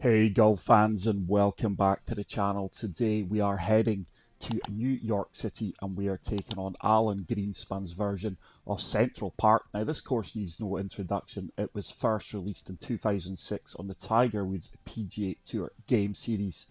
Hey golf fans, and welcome back to the channel. Today we are heading to New York City and we are taking on Alan Greenspan's version of Central Park. Now this course needs no introduction. It was first released in 2006 on the Tiger Woods PGA Tour Game Series,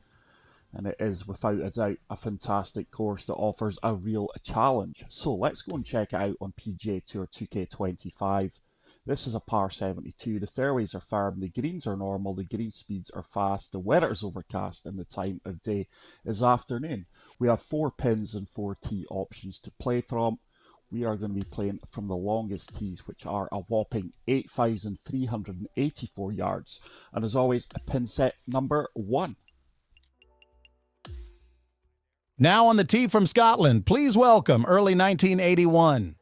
and it is without a doubt a fantastic course that offers a real challenge. So let's go and check it out on PGA Tour 2K25. This is a par 72. The fairways are firm, the greens are normal, the green speeds are fast, the weather is overcast, and the time of day is afternoon. We have 4 pins and 4 tee options to play from. We are going to be playing from the longest tees, which are a whopping 8,384 yards. And as always, pin set number 1. Now on the tee from Scotland, please welcome early 1981.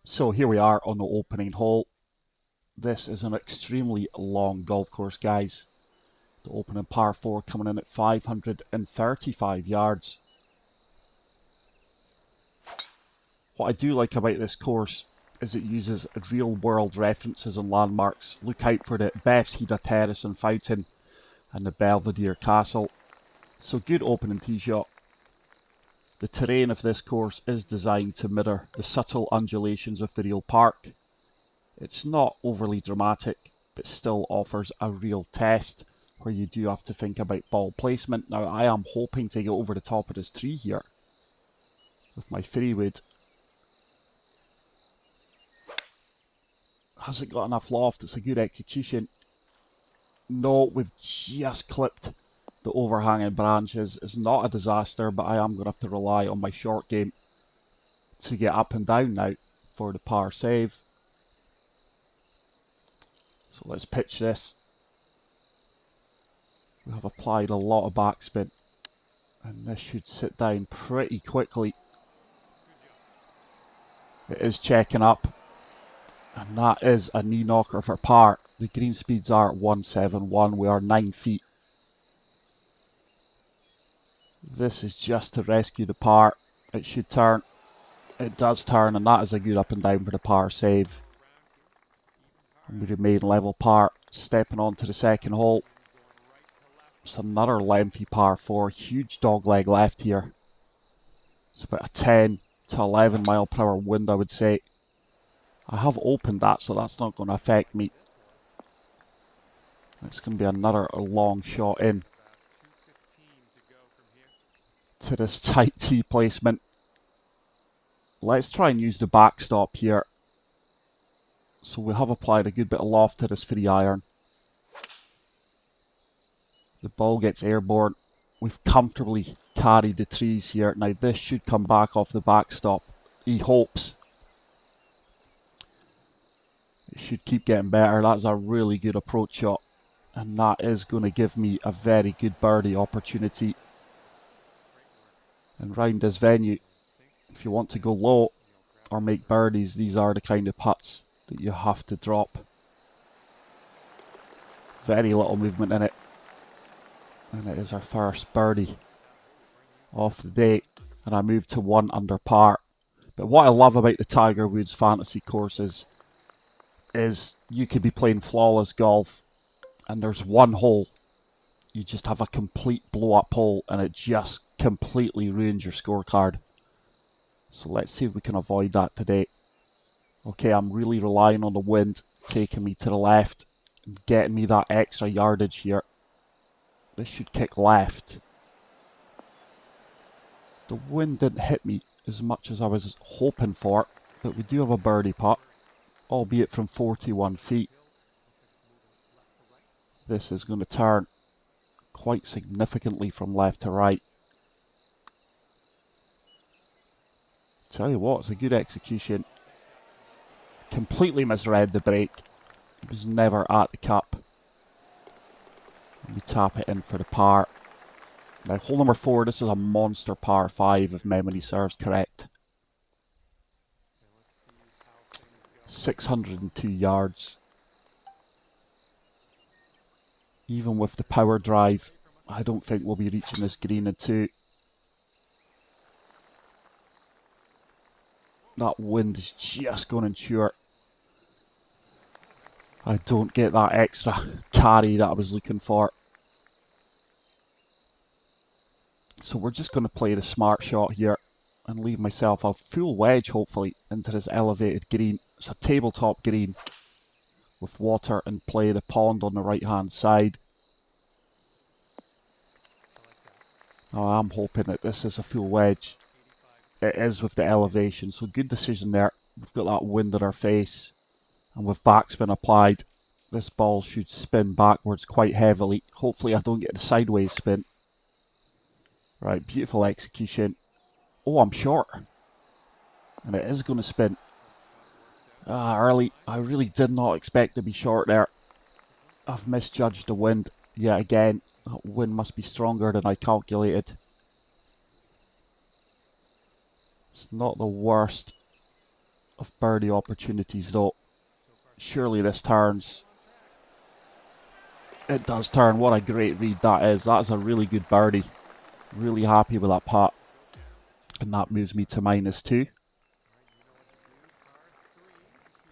So here we are on the opening hole. This is an extremely long golf course, guys. The opening par 4 coming in at 535 yards. What I do like about this course is it uses real world references and landmarks. Look out for the Bethesda Terrace and Fountain and the Belvedere Castle. So good opening tee shot. The terrain of this course is designed to mirror the subtle undulations of the real park. It's not overly dramatic, but still offers a real test where you do have to think about ball placement. Now I am hoping to get over the top of this tree here with my 3-wood. Has it got enough loft? It's a good execution. No, we've just clipped the overhanging branches. It's not a disaster, but I am going to have to rely on my short game to get up and down now for the par save. So let's pitch this. We have applied a lot of backspin, and this should sit down pretty quickly. It is checking up, and that is a knee knocker for par. The green speeds are at 171. We are 9 feet. This is just to rescue the par. It should turn. It does turn, and that is a good up and down for the par save. And we remain level par. Stepping on to the second hole. It's another lengthy par 4. Huge dogleg left here. It's about a 10 to 11 mile per hour wind, I would say. I have opened that, so that's not going to affect me. It's going to be another long shot in to this tight tee placement. Let's try and use the backstop here. So we have applied a good bit of loft to this 3-iron. The ball gets airborne. We've comfortably carried the trees here. Now this should come back off the backstop. He hopes. It should keep getting better. That's a really good approach shot. And that is going to give me a very good birdie opportunity. And round this venue, if you want to go low or make birdies, these are the kind of putts that you have to drop. Very little movement in it. And it is our first birdie off the day. And I move to 1 under par. But what I love about the Tiger Woods fantasy courses is you could be playing flawless golf and there's one hole. You just have a complete blow up hole and it just completely ruins your scorecard. So let's see if we can avoid that today. Okay, I'm really relying on the wind taking me to the left and getting me that extra yardage here. This should kick left. The wind didn't hit me as much as I was hoping for, but we do have a birdie putt, albeit from 41 feet. This is going to turn quite significantly from left to right. Tell you what, it's a good execution. Completely misread the break. It was never at the cup. We tap it in for the par. Now hole number 4, this is a monster par 5 if memory serves correct. 602 yards. Even with the power drive, I don't think we'll be reaching this green in 2. That wind is just going to ensure I don't get that extra carry that I was looking for. So we're just going to play the smart shot here and leave myself a full wedge, hopefully, into this elevated green. It's a tabletop green with water and play, the pond on the right-hand side. Now, I'm hoping that this is a full wedge. It is with the elevation, so good decision there. We've got that wind in our face, and with backspin applied, this ball should spin backwards quite heavily. Hopefully I don't get the sideways spin. Right, beautiful execution. Oh, I'm short. And it is going to spin. Early. I really did not expect to be short there. I've misjudged the wind yet again. That wind must be stronger than I calculated. It's not the worst of birdie opportunities though. Surely this turns. It does turn. What a great read that is. That is a really good birdie. Really happy with that putt. And that moves me to -2.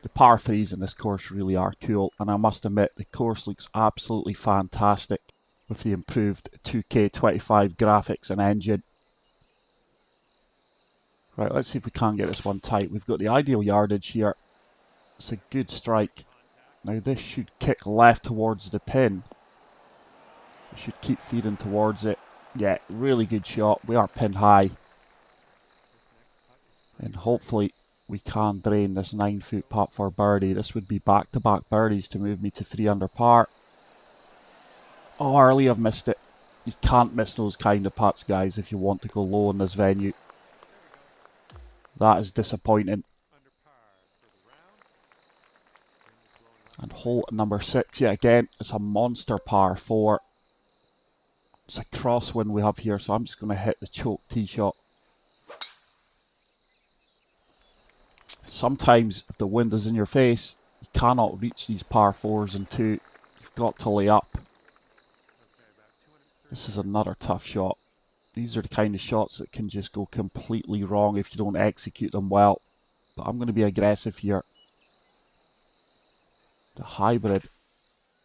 The par 3s in this course really are cool, and I must admit the course looks absolutely fantastic with the improved 2K25 graphics and engine. Right, let's see if we can get this one tight. We've got the ideal yardage here. It's a good strike. Now this should kick left towards the pin. It should keep feeding towards it. Yeah, really good shot. We are pinned high. And hopefully we can drain this 9-foot putt for birdie. This would be back-to-back birdies to move me to 3 under par. Oh, early I've missed it. You can't miss those kind of putts, guys, if you want to go low in this venue. That is disappointing. And hole number 6, yet again, it's a monster par 4. It's a crosswind we have here, so I'm just going to hit the choke tee shot. Sometimes, if the wind is in your face, you cannot reach these par 4s and 2. You've got to lay up. This is another tough shot. These are the kind of shots that can just go completely wrong if you don't execute them well. But I'm going to be aggressive here. The hybrid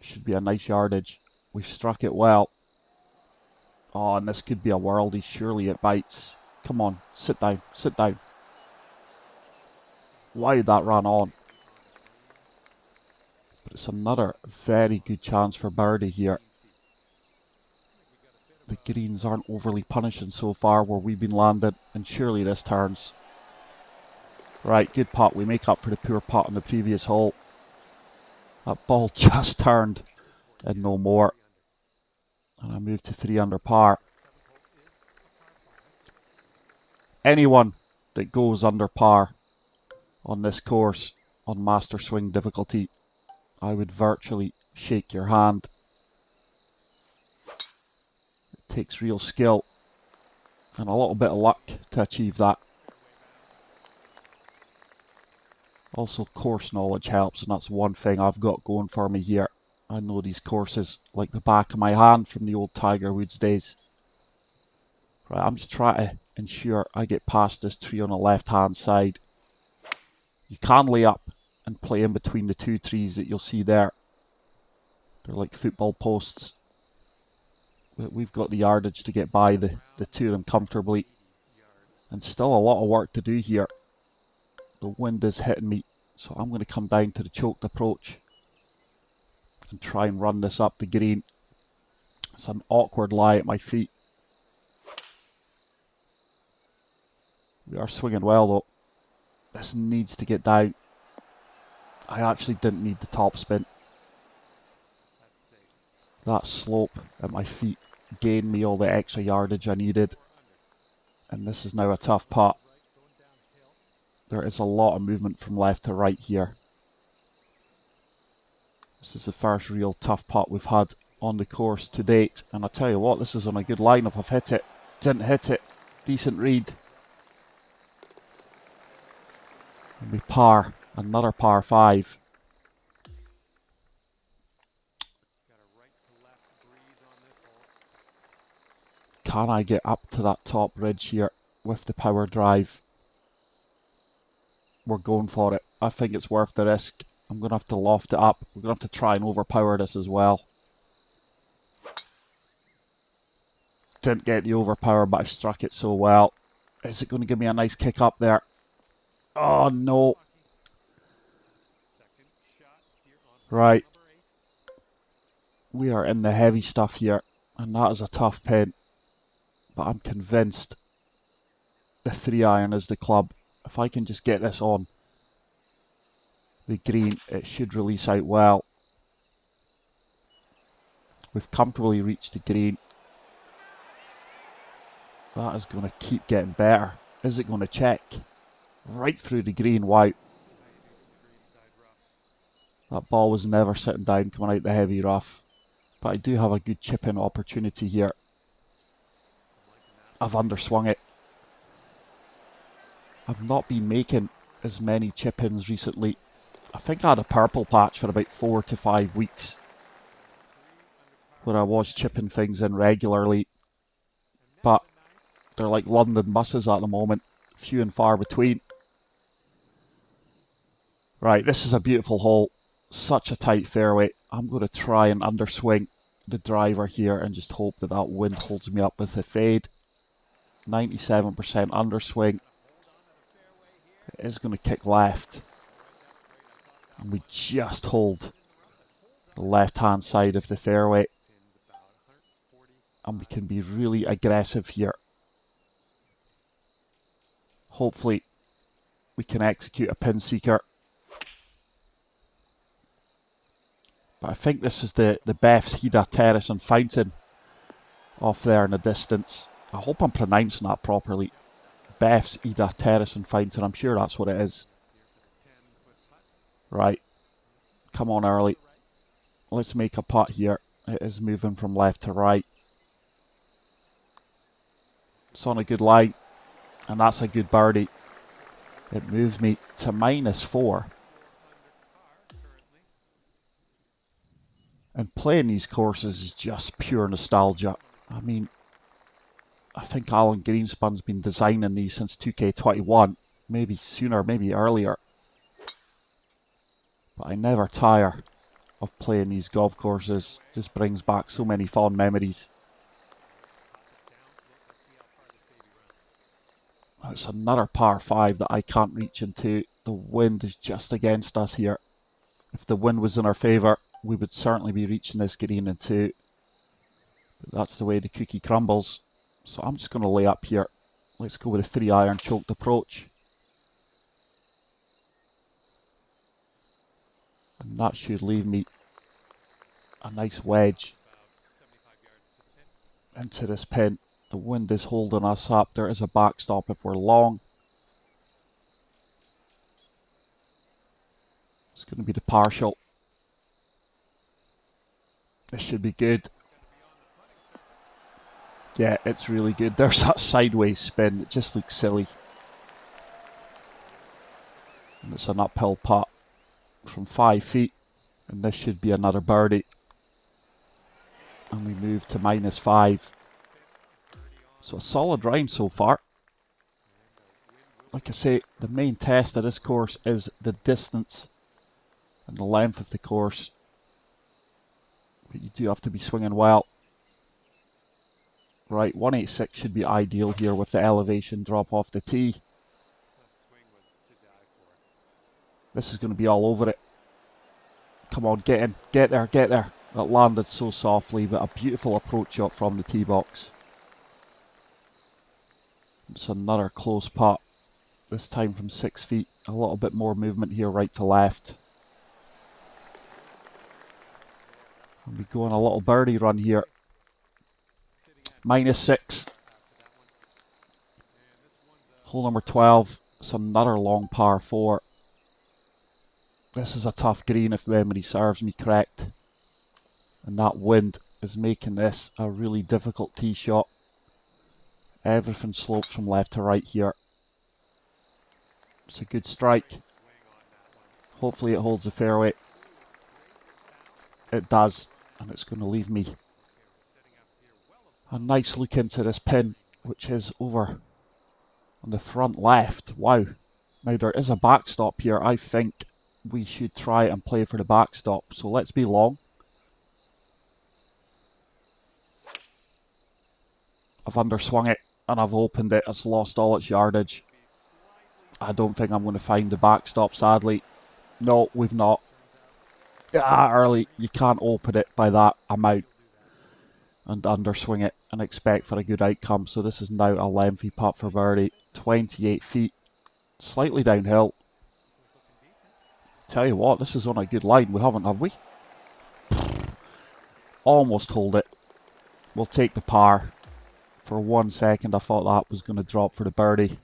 should be a nice yardage. We've struck it well. Oh, and this could be a worldie. Surely it bites. Come on, sit down, sit down. Why did that run on? But it's another very good chance for birdie here. The greens aren't overly punishing so far where we've been landed, and surely this turns. Right, good putt. We make up for the poor putt on the previous hole. That ball just turned and no more. And I move to 3 under par. Anyone that goes under par on this course on Master Swing difficulty, I would virtually shake your hand. It takes real skill and a little bit of luck to achieve that. Also, course knowledge helps, and that's one thing I've got going for me here. I know these courses like the back of my hand from the old Tiger Woods days. Right, I'm just trying to ensure I get past this tree on the left-hand side. You can lay up and play in between the 2 trees that you'll see there. They're like football posts. But we've got the yardage to get by the 2 of them comfortably. And still a lot of work to do here. The wind is hitting me, so I'm going to come down to the choked approach and try and run this up the green. It's an awkward lie at my feet. We are swinging well though. This needs to get down. I actually didn't need the top spin. That slope at my feet gained me all the extra yardage I needed. And this is now a tough putt. There is a lot of movement from left to right here. This is the first real tough putt we've had on the course to date. And I tell you what, this is on a good line if I've hit it. Didn't hit it. Decent read. And we par. Another par 5. Can I get up to that top ridge here with the power drive? We're going for it. I think it's worth the risk. I'm going to have to loft it up. We're going to have to try and overpower this as well. Didn't get the overpower, but I struck it so well. Is it going to give me a nice kick up there? Oh, no. Right. We are in the heavy stuff here, and that is a tough pin. But I'm convinced the 3-iron is the club. If I can just get this on the green, it should release out well. We've comfortably reached the green. That is going to keep getting better. Is it going to check? Right through the green, wow. That ball was never sitting down coming out the heavy rough. But I do have a good chip-in opportunity here. I've underswung it. I've not been making as many chip-ins recently. I think I had a purple patch for about 4 to 5 weeks, where I was chipping things in regularly. But they're like London buses at the moment, few and far between. Right, this is a beautiful hole. Such a tight fairway. I'm going to try and underswing the driver here and just hope that that wind holds me up with the fade. 97% underswing. It is going to kick left. And we just hold the left-hand side of the fairway. And we can be really aggressive here. Hopefully we can execute a pin seeker. But I think this is the Beth's Hida Terrace and Fountain off there in the distance. I hope I'm pronouncing that properly. Beth's Hida Terrace and Fountain. I'm sure that's what it is. Right. Come on early. Let's make a putt here. It is moving from left to right. It's on a good line. And that's a good birdie. It moves me to -4. And playing these courses is just pure nostalgia. I mean, I think Alan Greenspun's been designing these since 2K21. Maybe sooner, maybe earlier. But I never tire of playing these golf courses. Just brings back so many fond memories. It's another par 5 that I can't reach into. The wind is just against us here. If the wind was in our favour, we would certainly be reaching this green in 2. But that's the way the cookie crumbles. So I'm just going to lay up here. Let's go with a 3-iron choked approach. And that should leave me a nice wedge into this pin. The wind is holding us up. There is a backstop if we're long. It's going to be the partial. This should be good. Yeah, it's really good. There's that sideways spin. It just looks silly. And it's an uphill putt from 5 feet. And this should be another birdie. And we move to -5. So a solid round so far. Like I say, the main test of this course is the distance and the length of the course. But you do have to be swinging well. Right, 186 should be ideal here with the elevation drop off the tee. This is going to be all over it. Come on, get in. Get there, get there. That landed so softly, but a beautiful approach shot from the tee box. It's another close putt. This time from 6 feet. A little bit more movement here, right to left. And we go on a little birdie run here. -6. Hole number 12. It's another long par 4. This is a tough green if memory serves me correct. And that wind is making this a really difficult tee shot. Everything slopes from left to right here. It's a good strike. Hopefully it holds the fairway. It does. And it's going to leave me a nice look into this pin, which is over on the front left. Wow. Now there is a backstop here. I think we should try and play for the backstop. So let's be long. I've underswung it and I've opened it. It's lost all its yardage. I don't think I'm going to find the backstop, sadly. No, we've not. Early. You can't open it by that amount and underswing it and expect for a good outcome. So this is now a lengthy putt for birdie. 28 feet. Slightly downhill. Tell you what, this is on a good line. We haven't, have we? Almost hold it. We'll take the par. For 1 second I thought that was going to drop for the birdie.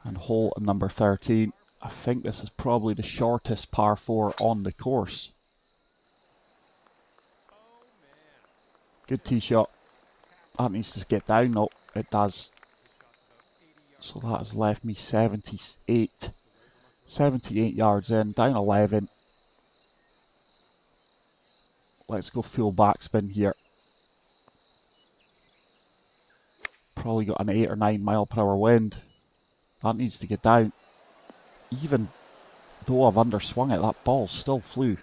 And hole number 13. I think this is probably the shortest par 4 on the course. Good tee shot. That needs to get down. No, it does. So that has left me 78 yards in, down 11. Let's go full backspin here. Probably got an 8 or 9 mile per hour wind. That needs to get down. Even though I've underswung it, that ball still flew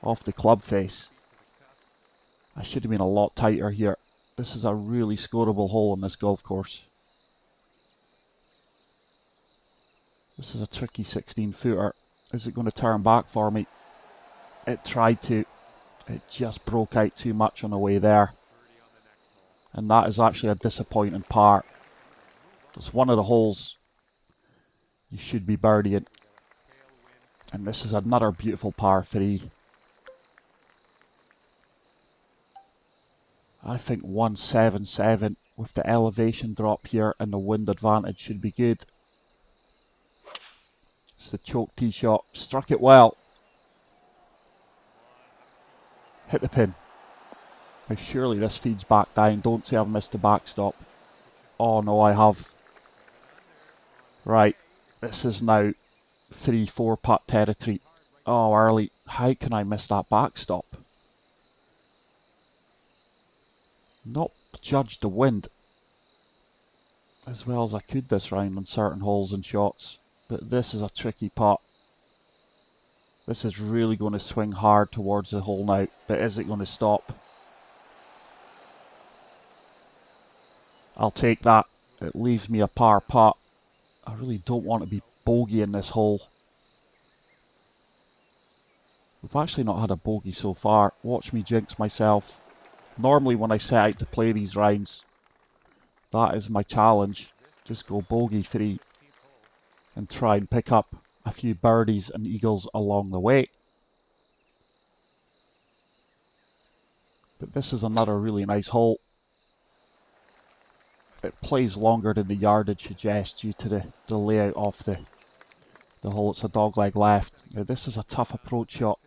off the club face. I should have been a lot tighter here. This is a really scoreable hole on this golf course. This is a tricky 16-footer. Is it going to turn back for me? It tried to. It just broke out too much on the way there. And that is actually a disappointing par. It's one of the holes you should be birdieing. And this is another beautiful par 3. I think 177 with the elevation drop here and the wind advantage should be good. It's the choke tee shot. Struck it well. Hit the pin. Now surely this feeds back down. Don't say I've missed the backstop. Oh no, I have. Right. This is now 3-4 putt territory. Oh, early. How can I miss that backstop? Not judged the wind as well as I could this round on certain holes and shots. But this is a tricky putt. This is really going to swing hard towards the hole now. But is it going to stop? I'll take that. It leaves me a par putt. I really don't want to be bogey in this hole. We've actually not had a bogey so far. Watch me jinx myself. Normally when I set out to play these rounds, that is my challenge. Just go bogey free and try and pick up a few birdies and eagles along the way. But this is another really nice hole. It plays longer than the yardage suggests due to the layout of the hole. It's a dogleg left. Now this is a tough approach shot.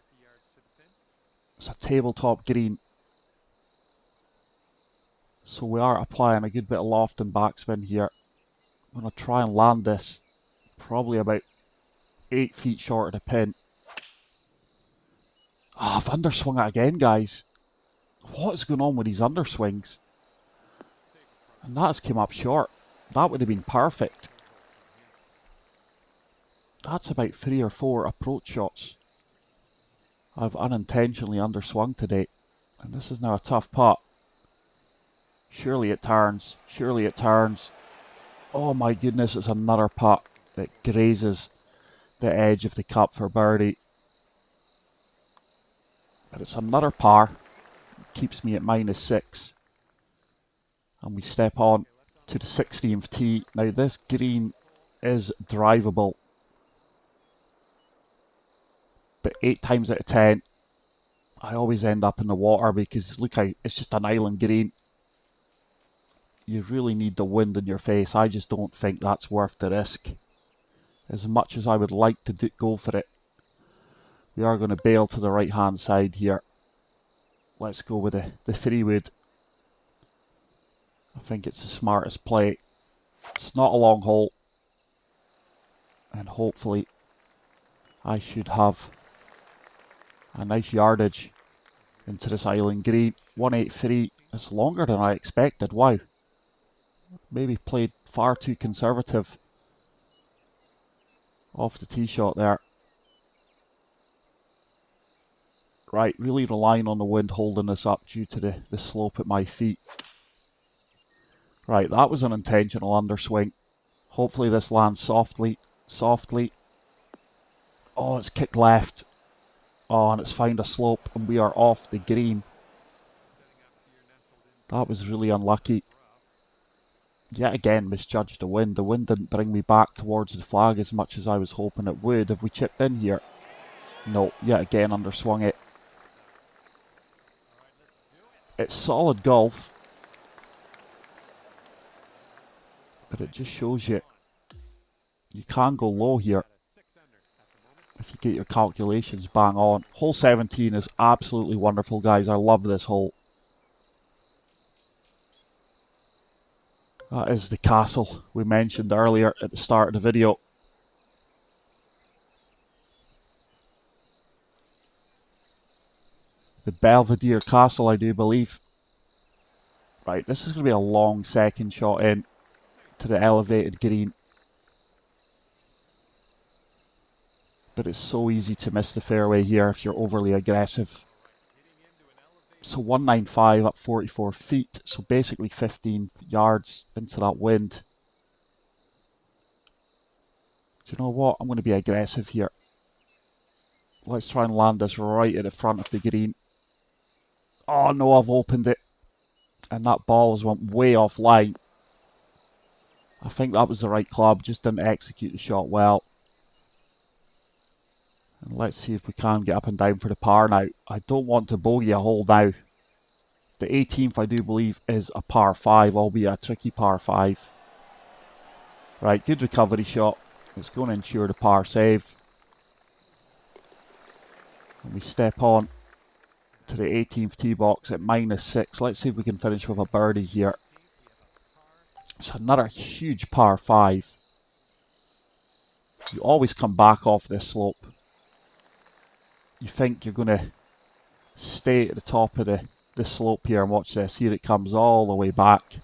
It's a tabletop green. So we are applying a good bit of loft and backspin here. I'm going to try and land this probably about 8 feet short of the pin. Oh, I've underswung it again, guys. What is going on with these underswings? And that has come up short. That would have been perfect. That's about 3 or 4 approach shots I've unintentionally underswung today. And this is now a tough putt. Surely it turns. Surely it turns. Oh my goodness, it's another putt that grazes the edge of the cup for birdie. But it's another par. It keeps me at -6. And we step on to the 16th tee. Now this green is drivable. But 8 times out of 10, I always end up in the water because look how it's just an island green. You really need the wind in your face. I just don't think that's worth the risk. As much as I would like to go for it. We are going to bail to the right hand side here. Let's go with the 3-wood. I think it's the smartest play. It's not a long hole. And hopefully I should have a nice yardage into this island green. 183. It's longer than I expected. Wow. Maybe played far too conservative off the tee shot there. Right, really relying on the wind holding this up due to the slope at my feet. Right, that was an intentional underswing. Hopefully this lands softly. Oh, it's kicked left. Oh, and it's found a slope and we are off the green. That was really unlucky. Yet again, misjudged the wind. The wind didn't bring me back towards the flag as much as I was hoping it would. Have we chipped in here? No, yet again underswung it. It's solid golf, but it just shows you can go low here if you get your calculations bang on. Hole 17 is absolutely wonderful, guys. I love this hole. That is the castle we mentioned earlier at the start of the video. The Belvedere Castle, I do believe. Right, this is going to be a long second shot in to the elevated green. But it's so easy to miss the fairway here if you're overly aggressive. So 195 up 44 feet, so basically 15 yards into that wind. Do you know what? I'm going to be aggressive here. Let's try and land this right at the front of the green. Oh no, I've opened it. And that ball has went way offline. I think that was the right club, just didn't execute the shot well. And let's see if we can get up and down for the par now. I don't want to bogey a hole now. The 18th, I do believe, is a par 5, albeit a tricky par 5. Right, good recovery shot. It's going to ensure the par save. And we step on to the 18th tee box at -6. Let's see if we can finish with a birdie here. It's another huge par 5. You always come back off this slope. You think you're going to stay at the top of the slope here, and watch this. Here it comes all the way back.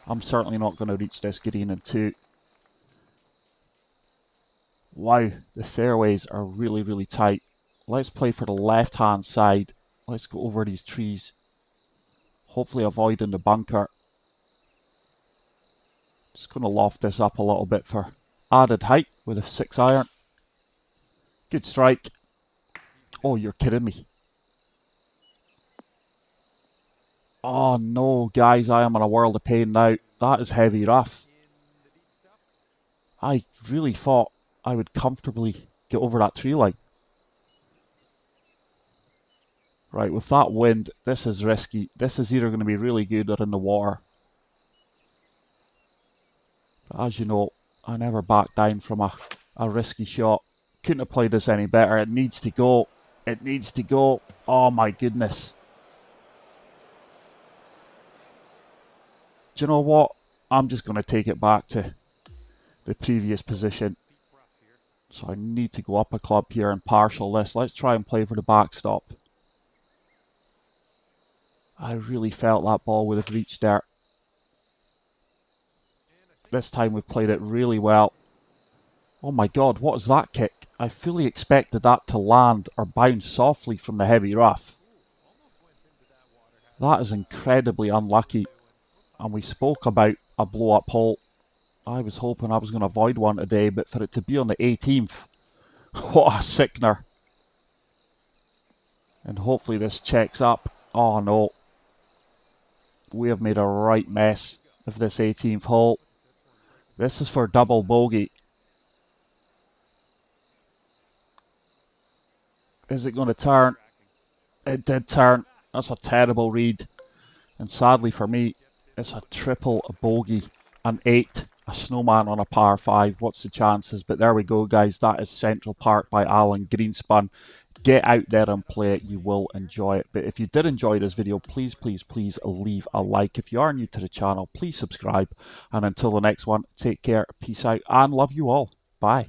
I'm certainly not going to reach this green in 2. Wow, the fairways are really, really tight. Let's play for the left-hand side. Let's go over these trees. Hopefully avoiding the bunker. Just going to loft this up a little bit for added height with a 6-iron. Good strike. Oh, you're kidding me. Oh no, guys, I am in a world of pain now. That is heavy rough. I really thought I would comfortably get over that tree line. Right, with that wind, this is risky. This is either going to be really good or in the water. But as you know, I never back down from a risky shot. Couldn't have played this any better. It needs to go. It needs to go. Oh my goodness. Do you know what? I'm just going to take it back to the previous position. So I need to go up a club here and partial this. Let's try and play for the backstop. I really felt that ball would have reached there. This time we've played it really well. Oh my god, what is that kick? I fully expected that to land or bounce softly from the heavy rough. That is incredibly unlucky. And we spoke about a blow-up hole. I was hoping I was going to avoid one today, but for it to be on the 18th, what a sickener. And hopefully this checks up. Oh no. We have made a right mess of this 18th hole. This is for double bogey. Is it going to turn? It did turn. That's a terrible read. And sadly for me, it's a triple bogey, an 8, a snowman on a par 5. What's the chances? But there we go, guys. That is Central Park by Alan Greenspun. Get out there and play it. You will enjoy it. But if you did enjoy this video, please, please, please leave a like. If you are new to the channel, please subscribe. And until the next one, take care, peace out, and love you all. Bye.